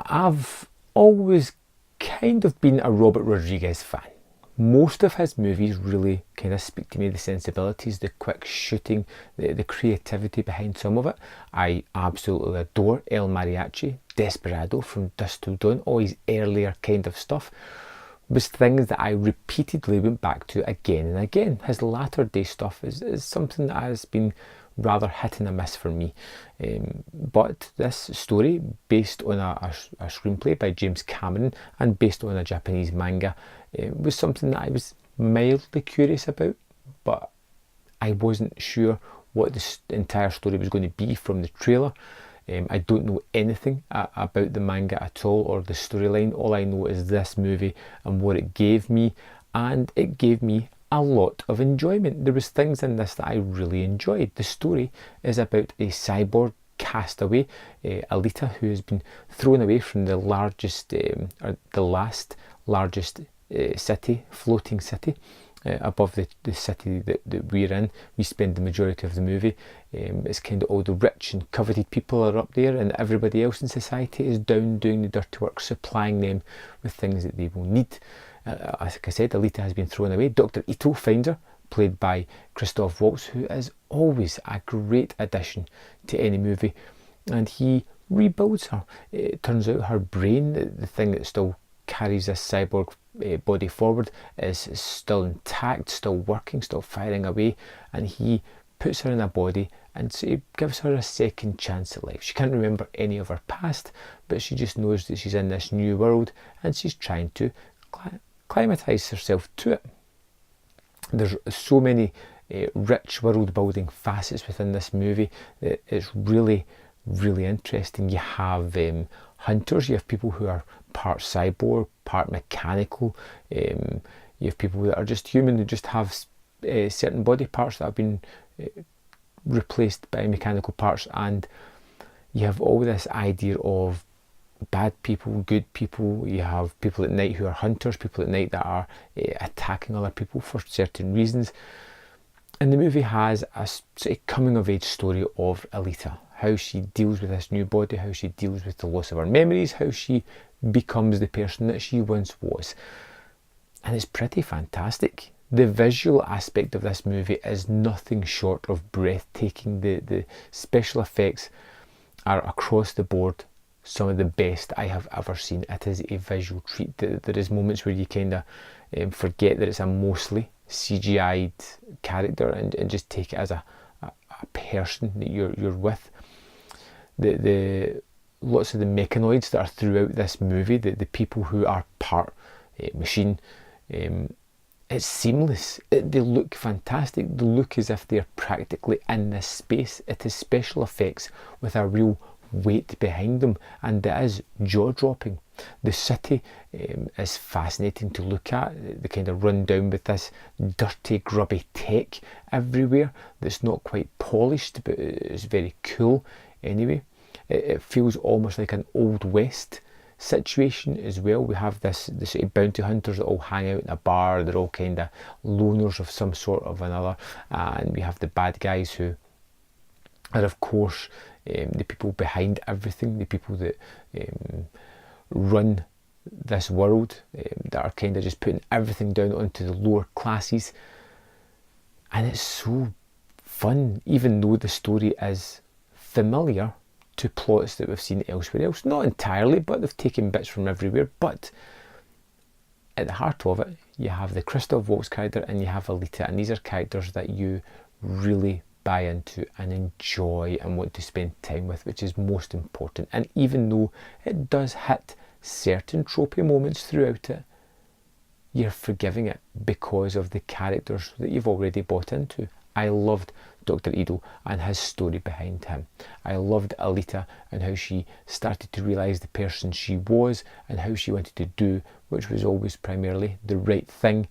I've always kind of been a Robert Rodriguez fan. Most of his movies really kind of speak to me, the sensibilities, the quick shooting, the creativity behind some of it. I absolutely adore El Mariachi, Desperado, From Dusk Till Dawn, all his earlier kind of stuff was things that I repeatedly went back to again and again. His latter day stuff is something that has been rather hit and a miss for me. But this story, based on a screenplay by James Cameron and based on a Japanese manga, was something that I was mildly curious about, but I wasn't sure what the entire story was going to be from the trailer. I don't know anything about the manga at all or the storyline. All I know is this movie and what it gave me, and it gave me a lot of enjoyment. There was things in this that I really enjoyed. The story is about a cyborg castaway, Alita, who has been thrown away from the largest, or the last largest city, floating city, above the city that we're in. We spend the majority of the movie. It's kind of all the rich and coveted people are up there, and everybody else in society is down doing the dirty work, supplying them with things that they will need. Like I said, Alita has been thrown away. Dr. Ito finds her, played by Christoph Waltz, who is always a great addition to any movie, and he rebuilds her. It turns out her brain, the thing that still carries this cyborg body forward, is still intact, still working, still firing away, and he puts her in a body and so he gives her a second chance at life. She can't remember any of her past, but she just knows that she's in this new world and she's trying to acclimatise herself to it. There's so many rich world building facets within this movie that it's really interesting. You have hunters, you have people who are part cyborg, part mechanical, you have people that are just human, who just have certain body parts that have been replaced by mechanical parts, and you have all this idea of bad people, good people. You have people at night who are hunters, people at night that are attacking other people for certain reasons. And the movie has a sort of coming of age story of Alita, how she deals with this new body, how she deals with the loss of her memories, how she becomes the person that she once was. And it's pretty fantastic. The visual aspect of this movie is nothing short of breathtaking. The special effects are across the board some of the best I have ever seen. It is a visual treat. There is moments where you kind of forget that it's a mostly CGI'd character and just take it as a person that you're with. The lots of the mechanoids that are throughout this movie, the people who are part machine, it's seamless. They look fantastic. They look as if they're practically in this space. It is special effects with a real weight behind them, and it is jaw-dropping. The city is fascinating to look at. They kind of run down with this dirty, grubby tech everywhere that's not quite polished, but it's very cool anyway. It feels almost like an Old West situation as well. We have this sort of bounty hunters that all hang out in a bar. They're all kind of loners of some sort of another, and we have the bad guys who are, of course, the people behind everything, the people that run this world, that are kind of just putting everything down onto the lower classes. And it's so fun, even though the story is familiar to plots that we've seen elsewhere else. Not entirely, but they've taken bits from everywhere. But at the heart of it, you have the Christoph Waltz character and you have Alita, and these are characters that you really buy into and enjoy and want to spend time with, which is most important. And even though it does hit certain tropey moments throughout it, you're forgiving it because of the characters that you've already bought into. I loved Dr. Ito and his story behind him. I loved Alita and how she started to realise the person she was and how she wanted to do, which was always primarily the right thing,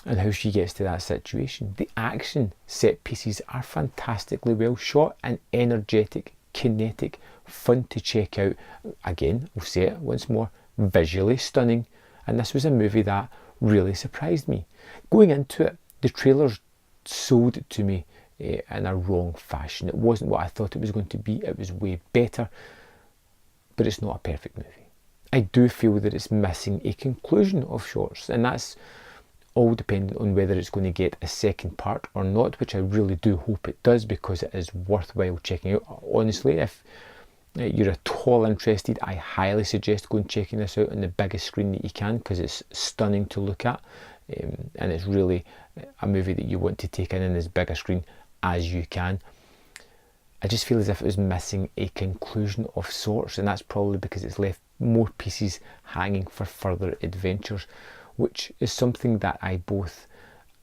and how she gets to that situation. The action set pieces are fantastically well shot and energetic, kinetic, fun to check out. Again, I'll say it once more, visually stunning. And this was a movie that really surprised me. Going into it, the trailers sold it to me in a wrong fashion. It wasn't what I thought it was going to be. It was way better. but it's not a perfect movie. I do feel that it's missing a conclusion of Shorts, and that's all dependent on whether it's going to get a second part or not, which I really do hope it does, because it is worthwhile checking out. Honestly, if you're at all interested, I highly suggest going and checking this out on the biggest screen that you can, because it's stunning to look at, and it's really a movie that you want to take in as big a screen as you can. I just feel as if it was missing a conclusion of sorts, and that's probably because it's left more pieces hanging for further adventures, which is something that I both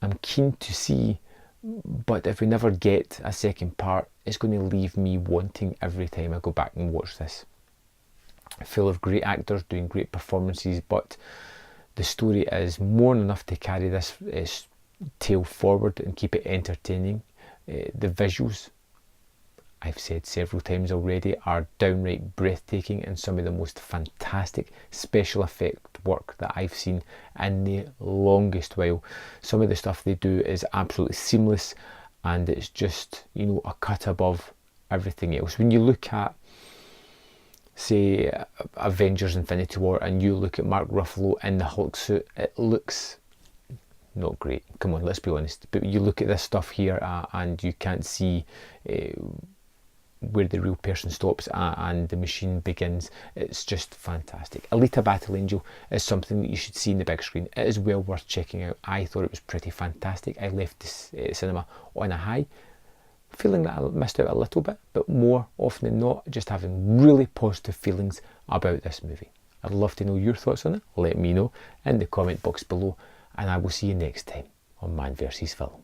am keen to see, but if we never get a second part, it's going to leave me wanting every time I go back and watch this. Full of great actors doing great performances, but the story is more than enough to carry this tale forward and keep it entertaining. The visuals, I've said several times already, are downright breathtaking, and some of the most fantastic special effect work that I've seen in the longest while. Some of the stuff they do is absolutely seamless, and it's just, you know, a cut above everything else. When you look at, say, Avengers Infinity War, and you look at Mark Ruffalo in the Hulk suit, it looks not great. Come on, let's be honest. But you look at this stuff here and you can't see where the real person stops and the machine begins. It's just fantastic. Alita Battle Angel is something that you should see in the big screen. It is well worth checking out. I thought it was pretty fantastic. I left this cinema on a high, feeling that I missed out a little bit, but more often than not, just having really positive feelings about this movie. I'd love to know your thoughts on it. Let me know in the comment box below, and I will see you next time on Man vs Film.